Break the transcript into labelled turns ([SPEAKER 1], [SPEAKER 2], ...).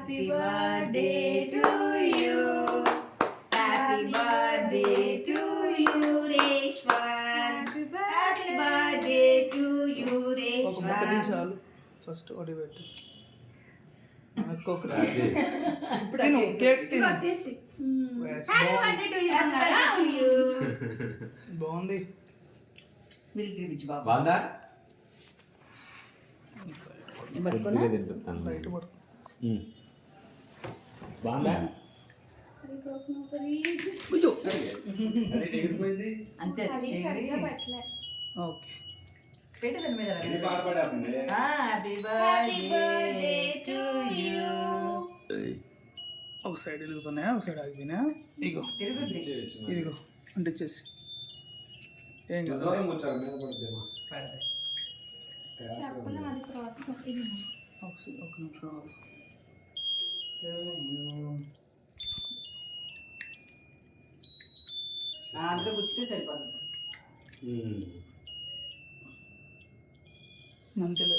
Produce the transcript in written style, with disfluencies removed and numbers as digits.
[SPEAKER 1] Happy birthday to you, happy birthday to you రేష్వర్, happy birthday to you
[SPEAKER 2] ఒక ముక్క
[SPEAKER 1] రేష్వర్.
[SPEAKER 2] తీసాలు first ఒకటి పెట్టు తిను కేక్ తిను Yes,
[SPEAKER 1] happy birthday to you to you.
[SPEAKER 2] బాగుంది
[SPEAKER 1] మిల్క్ ఇచ్చి బాబు.
[SPEAKER 3] బాగుందా?
[SPEAKER 1] పట్టుకున్నా
[SPEAKER 2] బయట పడు
[SPEAKER 3] బాగుందా?
[SPEAKER 1] అంతే
[SPEAKER 2] ఓకే
[SPEAKER 1] పెట్టు దాని మీద
[SPEAKER 3] ఎన్ని పాట పాడారండి?
[SPEAKER 1] Happy birthday to you.
[SPEAKER 2] ఒక సైడ్ వెలుగుతున్నాయా ఒక సైడ్ ఆగిపోయినాయా ఇగో
[SPEAKER 1] తిరుగుద్ది.
[SPEAKER 2] ఇదిగో అంటే ఇచ్చేసి ఏం కాదు
[SPEAKER 3] దూరం కూర్చోాలి, మీద పడుతుందేమో.
[SPEAKER 1] పడతాయి.
[SPEAKER 2] ఒక నిమిషం ఆగు.
[SPEAKER 1] To you. అందులో గుచ్చితే సరిపోతుంది.
[SPEAKER 2] అంతేలే